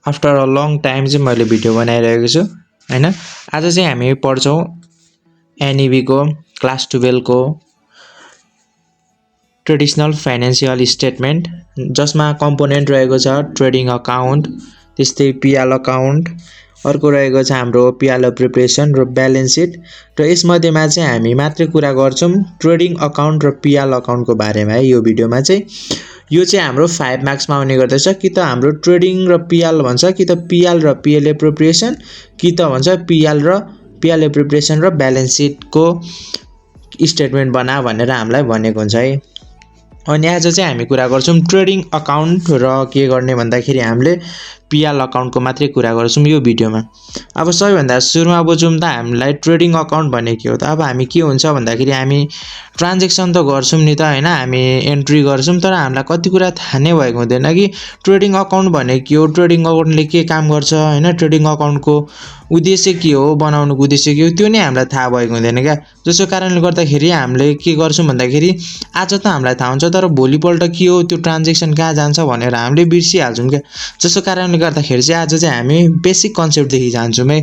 After a long time चाहिँ मैले video बनाइरहेको छु हैन। आज चाहिँ हामी पढ्छौँ एनईबी को क्लास 12 को ट्रेडिसनल फाइनेन्शियल स्टेटमेन्ट, जसमा कम्पोनेन्ट रहेको छ ट्रेडिङ अकाउन्ट, त्यस्तै पिएल अकाउन्ट, अर्को रहेको छ हाम्रो पिएल प्रिपरेसन र ब्यालेन्स सिट। र यसमध्येमा चाहिँ हामी मात्रै कुरा गर्छौँ ट्रेडिङ अकाउन्ट र पिएल अकाउन्टको बारेमा है। यो भिडियोमा चाहिँ यो चाहिँ हाम्रो 5 मार्क्समा आउने गर्दछ। कि त हाम्रो ट्रेडिङ र पिएल भन्छ, कि त पिएल र पिएलए प्रिपरेसन, कि त भन्छ पिएल र पिएलए प्रिपरेसन र ब्यालेन्स सिटको स्टेटमेन्ट बना भनेर हामीलाई भनेको हुन्छ है। अनि आज चाहिँ हामी कुरा गर्छौँ ट्रेडिङ अकाउन्ट र के गर्ने भन्दाखेरि हामीले पिएल अकाउन्टको मात्रै कुरा गर्छौँ यो भिडियोमा। अब सबैभन्दा सुरुमा बुझौँ त हामीलाई ट्रेडिङ अकाउन्ट भने के हो त। अब हामी के हुन्छ भन्दाखेरि हामी ट्रान्जेक्सन त गर्छौँ नि त हैन, हामी एन्ट्री गर्छौँ, तर हामीलाई कति कुरा थाहा नै भएको हुँदैन कि ट्रेडिङ अकाउन्ट भने के हो, ट्रेडिङ अकाउन्टले के काम गर्छ हैन, ट्रेडिङ अकाउन्टको उद्देश्य के हो, बनाउनुको उद्देश्य के हो, त्यो नै हामीलाई थाहा भएको हुँदैन क्या। जसको कारणले गर्दाखेरि हामीले के गर्छौँ भन्दाखेरि आज त हामीलाई थाहा हुन्छ, तर भोलिपल्ट के हो त्यो ट्रान्जेक्सन कहाँ जान्छ भनेर हामीले बिर्सिहाल्छौँ क्या। जसको कारणले गर्दाखेरि चाहिँ आज चाहिँ हामी बेसिक कन्सेप्टदेखि जान्छौँ है।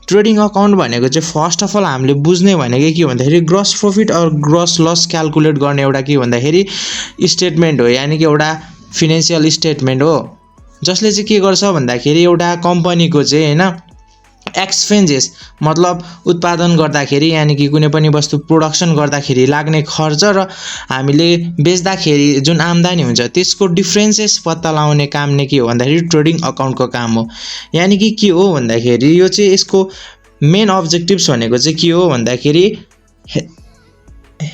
ट्रेडिङ अकाउन्ट भनेको चाहिँ फर्स्ट अफ अल हामीले बुझ्ने भनेको के भन्दाखेरि ग्रस प्रफिट और ग्रस लस क्याल्कुलेट गर्ने एउटा के भन्दाखेरि स्टेटमेन्ट हो, यानि कि एउटा फिनान्सियल स्टेटमेन्ट हो, जसले चाहिँ के गर्छ भन्दाखेरि एउटा कम्पनीको चाहिँ हैन एक्सपेन्सेस मतलब उत्पादन गर्दाखेरि यानि कि कुनै पनि वस्तु प्रोडक्सन गर्दाखेरि लाग्ने खर्च र हामीले बेच्दाखेरि जुन आम्दानी हुन्छ त्यसको डिफरेन्सेस पत्ता लगाउने काम नै के हो भन्दाखेरि ट्रेडिङ अकाउन्टको काम हो। यानि कि के हो भन्दाखेरि यो चाहिँ यसको मेन अब्जेक्टिभ्स भनेको चाहिँ के हो भन्दाखेरि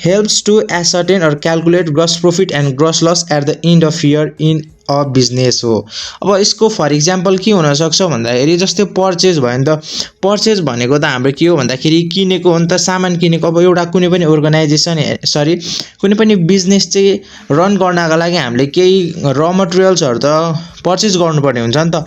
helps to ascertain or calculate gross profit and gross loss at the end of year in a business हो। अब यसको फर इक्जाम्पल के हुन सक्छ भन्दाखेरि जस्तै पर्चेज भयो नि त। पर्चेज भनेको त हाम्रो के हो भन्दाखेरि किनेको हो नि त, सामान किनेको। अब एउटा कुनै पनि अर्गनाइजेसन कुनै पनि बिजनेस चाहिँ रन गर्नका लागि हामीले केही र मटेरियल्सहरू त पर्चेज गर्नुपर्ने हुन्छ नि त।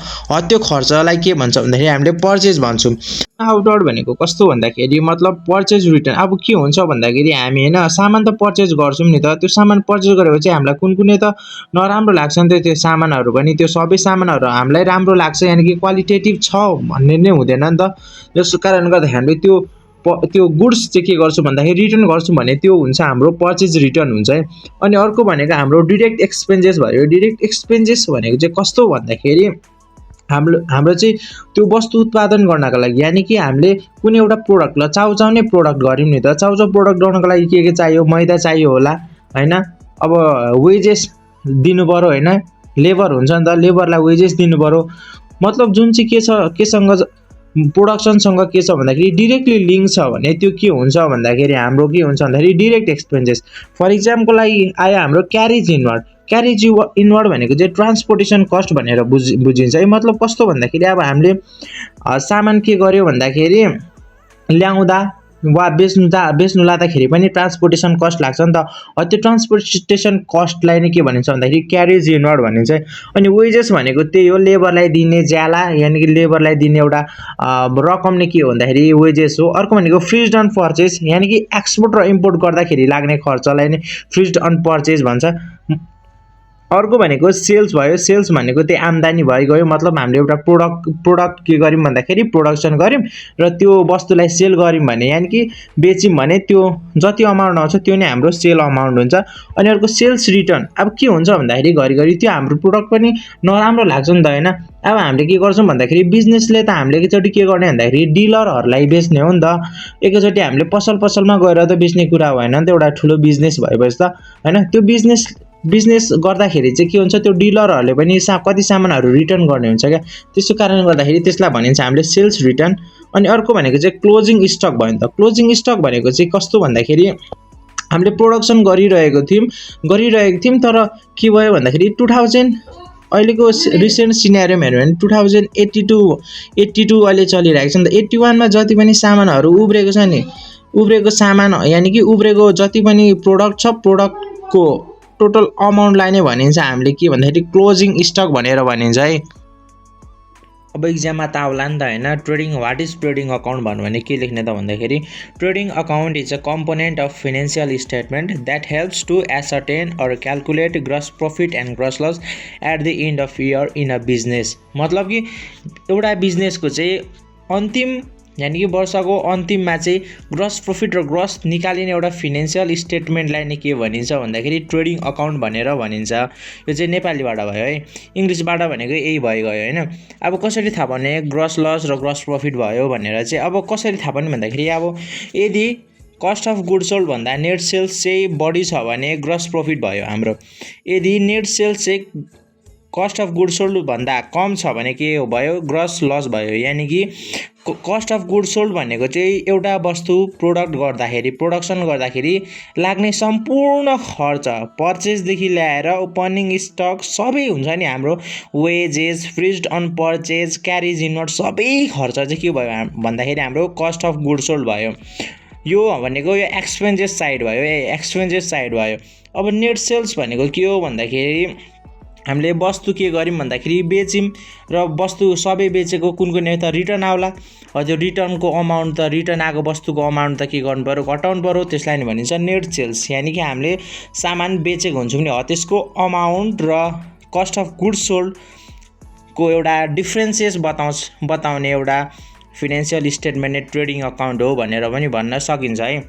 त्यो खर्चलाई के भन्छ भन्दाखेरि हामीले पर्चेज भन्छौँ। आउटवर्ड भनेको कस्तो भन्दाखेरि मतलब पर्चेज रिटर्न। अब के हुन्छ भन्दाखेरि हामी हैन सामान त पर्चेज गर्छौँ नि त, त्यो सामान पर्चेज गरेपछि हामीलाई कुनै त नराम्रो लाग्छ नि त त्यो सामानहरू पनि। त्यो सबै सामानहरू हामीलाई राम्रो लाग्छ यानि कि क्वालिटेटिभ छ भन्ने नै हुँदैन नि त। जसको कारणले गर्दा हामीले त्यो गुड्स चाहिँ के गर्छौँ भन्दाखेरि रिटर्न गर्छौँ भने त्यो हुन्छ हाम्रो पर्चेज रिटर्न हुन्छ है। अनि अर्को भनेको हाम्रो डिरेक्ट एक्सपेन्सेस भयो। डिरेक्ट एक्सपेन्सेस भनेको चाहिँ कस्तो भन्दाखेरि हाम्रो चाहिँ त्यो वस्तु उत्पादन गर्नका लागि यानि कि हामीले कुनै एउटा प्रोडक्ट चाउचाउ नै प्रोडक्ट गऱ्यौँ नि त। चाउचाउ प्रोडक्ट गर्नको लागि के चाहियो, मैदा चाहियो होला हैन। अब वेजेस दिनु पर्यो हैन, लेबर हुन्छ नि त, लेबरलाई वेजेस दिनु पर्यो। मतलब जुन चाहिँ के छ केसँग प्रोडक्सनसँग के छ भन्दाखेरि डिरेक्टली लिङ्क छ भने त्यो के हुन्छ भन्दाखेरि हाम्रो के हुन्छ भन्दाखेरि डिरेक्ट एक्सपेन्सेस। फर इक्जाम्पलको लागि आयो हाम्रो क्यारेज इनवर्ड। क्यारेज इनवर्ड भनेको चाहिँ ट्रान्सपोर्टेसन कस्ट भनेर बुझिन्छ है। मतलब कस्तो भन्दाखेरि अब हामीले सामान के गर्यो भन्दाखेरि ल्याउँदा वा बेच्नु लाँदाखेरि पनि ट्रान्सपोर्टेसन कस्ट लाग्छ नि त। त्यो ट्रान्सपोर्टेसन कस्टलाई नै के भनिन्छ भन्दाखेरि क्यारेज इनवर्ड भनिन्छ। अनि वेजेस भनेको त्यही हो, लेबरलाई दिने ज्याला यानि कि लेबरलाई दिने एउटा रकम नै के हो भन्दाखेरि वेजेस हो। अर्को भनेको फ्रिज्ड अन पर्चेज यानि कि एक्सपोर्ट र इम्पोर्ट गर्दाखेरि लाग्ने खर्चलाई नै फ्रिज्ड अन पर्चेज भन्छ। अर्को भनेको सेल्स भयो। सेल्स भनेको त्यही आम्दानी भइगयो। मतलब हामीले एउटा प्रोडक्ट के गर्यौँ भन्दाखेरि प्रोडक्सन गर्यौँ र त्यो वस्तुलाई सेल गर्यौँ भने यानि कि बेच्यौँ भने त्यो जति अमाउन्ट आउँछ त्यो नै हाम्रो सेल अमाउन्ट हुन्छ। अनि अर्को सेल्स रिटर्न। अब के हुन्छ भन्दाखेरि घरिघरि त्यो हाम्रो प्रोडक्ट पनि नराम्रो लाग्छ नि त हैन। अब हामीले के गर्छौँ भन्दाखेरि बिजनेसले त हामीले एकचोटि के गर्ने भन्दाखेरि डिलरहरूलाई बेच्ने हो नि त। एकैचोटि हामीले पसलमा गएर त बेच्ने कुरा भएन नि त, एउटा ठुलो बिजनेस भएपछि त हैन। त्यो बिजनेस गर्दाखेरि चाहिँ के हुन्छ त्यो डिलरहरूले पनि कति सामानहरू रिटर्न गर्ने हुन्छ क्या। त्यसको कारणले गर्दाखेरि त्यसलाई भनिन्छ हामीले सेल्स रिटर्न। अनि अर्को भनेको चाहिँ क्लोजिङ स्टक भयो नि त। क्लोजिङ स्टक भनेको चाहिँ कस्तो भन्दाखेरि हामीले प्रोडक्सन गरिरहेको थियौँ तर के भयो भन्दाखेरि 2000 अहिलेको रिसेन्ट सिनेरियोमा हेऱ्यो भने 2082 अहिले चलिरहेको छ नि त। 81 मा जति पनि सामानहरू उब्रेको छ नि, उब्रेको सामान यानि कि उब्रेको जति पनि प्रोडक्ट छ प्रोडक्टको टोटल अमाउन्टलाई नै भनिन्छ हामीले के भन्दाखेरि क्लोजिङ स्टक भनेर भनिन्छ है। अब इक्जाममा त आउला नि त हैन। Trading what is trading account भन्नु भने के लेख्ने त भन्दाखेरि trading account is a component of financial statement that helps to ascertain or calculate gross profit and gross loss at the end of year in a business. मतलब कि एउटा बिजनेसको चाहिँ अन्तिम यानि कि वर्षको अन्तिममा चाहिँ ग्रस प्रॉफिट र ग्रस निकालिने एउटा फाइनेन्शियल स्टेटमेन्टलाई नै के भनिन्छ भन्दाखेरि ट्रेडिङ अकाउन्ट भनेर भनिन्छ। यो चाहिँ नेपालीबाट भयो है। इङ्ग्लिसबाट भनेको यही भइगयो हैन। अब कसरी थाहा पाउने ग्रस लस र ग्रस प्रॉफिट भयो भनेर चाहिँ अब कसरी थाहा पाउने भन्दाखेरि अब यदि कस्ट अफ गुड्स सोल्ड भन्दा नेट सेल्स चाहिँ बढी छ भने ग्रस प्रॉफिट भयो हाम्रो। यदि नेट सेल्स चाहिँ कस्ट अफ गुड्स सोल्ड भन्दा कम छ भने के भयो ग्रस लस भयो। यानि कि कस्ट अफ गुड्स सोल्ड भनेको चाहिँ एउटा वस्तु प्रोडक्सन गर्दाखेरि लाग्ने सम्पूर्ण खर्च पर्चेजदेखि ल्याएर ओपनिङ स्टक सबै हुन्छ नि हाम्रो wages freight on purchase carriage inward सबै खर्च चाहिँ के भयो भन्दाखेरि हाम्रो कस्ट अफ गुड्स सोल्ड भयो। यो भनेको यो एक्सपेन्सेस साइड भयो। अब नेट सेल्स भनेको के हो भन्दाखेरि हामीले वस्तु के गर्यौँ भन्दाखेरि बेच्यौँ र वस्तु सबै बेचेको कुन त रिटर्न आउला। हजुर रिटर्नको अमाउन्ट त रिटर्न आएको वस्तुको अमाउन्ट त के गर्नु पर्यो घटाउनु पर्यो। त्यसलाई नै भनिन्छ नेट सेल्स। यानि कि हामीले सामान बेचेको हुन्छौँ नि त्यसको अमाउन्ट र कस्ट अफ गुड्स सोल्डको एउटा डिफ्रेन्सेस बताउने एउटा फाइनेन्शियल स्टेटमेन्ट ट्रेडिङ अकाउन्ट हो भनेर पनि भन्न सकिन्छ है।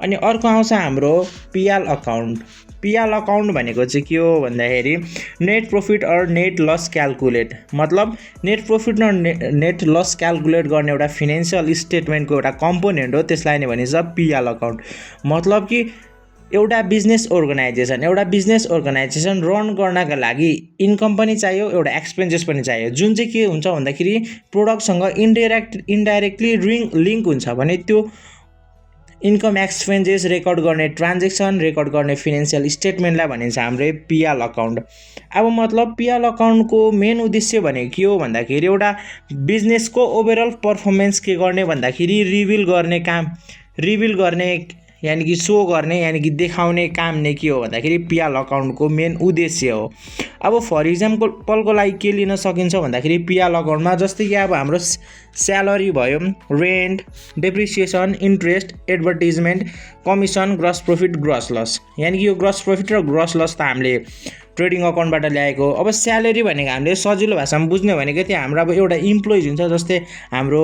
अनि अर्को आउँछ हाम्रो पिएल अकाउन्ट। पिएल अकाउन्ट भनेको चाहिँ के हो भन्दाखेरि net profit or net loss calculate. मतलब नेट प्रॉफिट र नेट लस क्याल्कुलेट गर्ने एउटा फाइनेन्शियल स्टेटमेन्टको एउटा कम्पोनेन्ट हो। त्यसलाई नै भनिन्छ पिएल अकाउन्ट। मतलब कि एउटा बिजनेस अर्गनाइजेसन रन गर्नका लागि इन्कम पनि चाहियो एउटा एक्सपेन्सेस पनि चाहियो। जुन चाहिँ के हुन्छ भन्दाखेरि प्रोडक्टसँग इन्डाइरेक्टली लिङ्क हुन्छ भने त्यो इन्कम एक्सपेन्सेस रेकर्ड गर्ने ट्रान्जेक्सन रेकर्ड गर्ने फाइनेन्शियल स्टेटमेन्टलाई भनिन्छ हाम्रो पिएल अकाउन्ट। अब मतलब पिएल अकाउन्टको मेन उद्देश्य भनेको के हो भन्दाखेरि एउटा बिजनेसको ओभरअल पर्फर्मेन्स के गर्ने भन्दाखेरि रिभिल गर्ने यानि कि सो गर्ने यानि कि देखाउने काम नै के हो भन्दाखेरि पिएल अकाउन्टको मेन उद्देश्य हो। अब फर इक्जाम्पलको लागि के लिन सकिन्छ भन्दाखेरि पिएल अकाउन्टमा जस्तै कि अब हाम्रो स्यालेरी भयो rent depreciation interest advertisement commission gross profit gross loss. यानि कि यो ग्रस प्रॉफिट र ग्रस लस त हामीले ट्रेडिङ अकाउन्टबाट ल्याएको। अब स्यालेरी भनेको हामीले सजिलो भाषामा बुझ्ने भनेको त्यो हाम्रो अब एउटा इम्प्लोइज हुन्छ जस्तै हाम्रो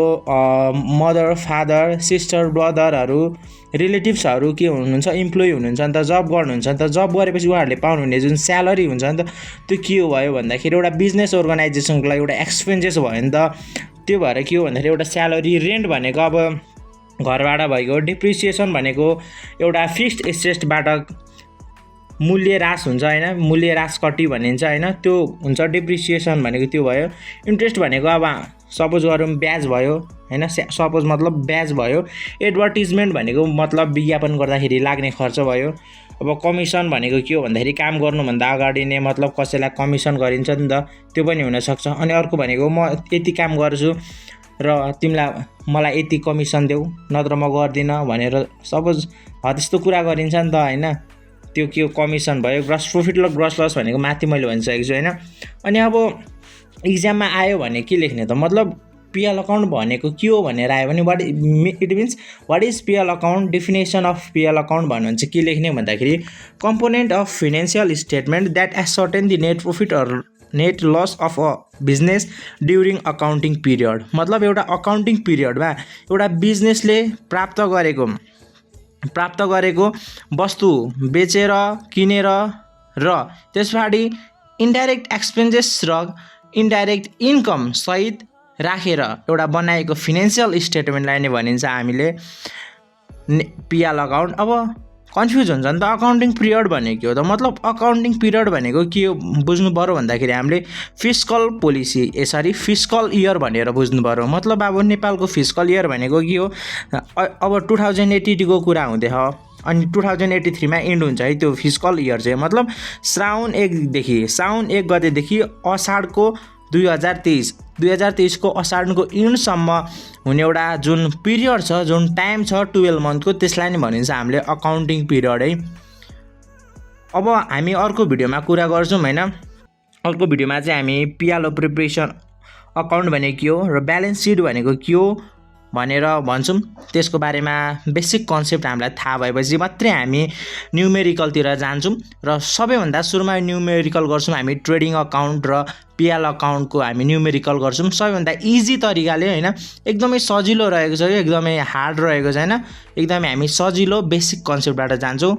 मदर फादर सिस्टर ब्रदरहरू रिलेटिभ्सहरू के हुनुहुन्छ इम्प्लोइ हुनुहुन्छ नि त जब गर्नुहुन्छ नि त जब गरेपछि उहाँहरूले पाउनुहुने जुन स्यालेरी हुन्छ नि त त्यो के हो भयो भन्दाखेरि एउटा बिजनेस अर्गनाइजेसनको लागि एउटा एक्सपेन्सेस भयो नि त। त्यो भएर के हो भन्दाखेरि एउटा स्यालेरी रेन्ट भनेको अब घरबाट भएको डिप्रिसिएसन भनेको एउटा फिक्स्ड एसेटबाट मूल्य ह्रास हुन्छ हैन मूल्य ह्रास कटी भनिन्छ हैन त्यो हुन्छ डिप्रिसिएसन भनेको त्यो भयो। इन्ट्रेस्ट भनेको अब सपोज गरौँ ब्याज भयो हैन सपोज मतलब ब्याज भयो। एडभर्टिजमेन्ट भनेको मतलब विज्ञापन गर्दाखेरि लाग्ने खर्च भयो। अब कमिसन भनेको के हो भन्दाखेरि काम गर्नुभन्दा अगाडि नै मतलब कसैलाई कमिसन गरिन्छ नि त त्यो पनि हुनसक्छ। अनि अर्को भनेको म यति काम गर्छु र मलाई यति कमिसन देऊ नत्र म गर्दिनँ भनेर सपोज त्यस्तो कुरा गरिन्छ नि त हैन त्यो के कमिसन भयो। ग्रस प्रॉफिट र ग्रस लस भनेको माथि मैले भनिसकेको छु हैन। अनि अब इक्जाममा आयो भने के लेख्ने त मतलब पिएल अकाउन्ट भनेको के हो भनेर आयो भने it means what is PL account definition of PL account भन्नुहुन्छ के लेख्ने भन्दाखेरि component of financial statement that ascertain the net profit or net loss of a business during accounting period. मतलब एउटा अकाउन्टिङ पिरियडमा एउटा बिजनेसले प्राप्त गरेको वस्तु बेचेर किनेर र त्यसपछि इन्डाइरेक्ट एक्सपेन्सेस र इन्डाइरेक्ट इन्कम सहित राखेर एउटा बनाएको फाइनेन्शियल स्टेटमेन्टलाई नै भनिन्छ हामीले पिएल अकाउन्ट। अब कन्फ्युज हुन्छ नि त अकाउन्टिङ पिरियड भनेको के हो त मतलब अकाउन्टिङ पिरियड भनेको के हो बुझ्नु पर्यो भन्दाखेरि हामीले फिस्कल इयर भनेर बुझ्नु पर्यो। मतलब अब नेपालको फिस्कल इयर भनेको के हो अब 2082 को कुरा हुँदै हो अनि 2083 मा एन्ड हुन्छ है त्यो फिस्कल इयर चाहिँ। मतलब साउन 1 गतेदेखि असाढको 2023 को असाढको इन्डसम्म हुने एउटा जुन पिरियड छ जुन टाइम छ 12 मन्थको त्यसलाई नै भनिन्छ हामीले अकाउन्टिङ पिरियड है। अब हामी अर्को भिडियोमा कुरा गर्छौँ हैन। अर्को भिडियोमा चाहिँ हामी पिएल प्रिपरेसन अकाउन्ट भनेको के हो र ब्यालेन्स सिट भनेको के हो भनेर भन्छौँ। त्यसको बारेमा बेसिक कन्सेप्ट हामीलाई थाहा भएपछि मात्रै हामी न्युमेरिकलतिर जान्छौँ र सबैभन्दा सुरुमा न्युमेरिकल गर्छौँ हामी ट्रेडिङ अकाउन्ट र पिएल अकाउन्टको हामी न्युमेरिकल गर्छौँ सबैभन्दा इजी तरिकाले हैन। एकदमै सजिलो रहेको छ, एकदमै हार्ड रहेको छैन, एकदमै हामी सजिलो बेसिक कन्सेप्टबाट जान्छौँ।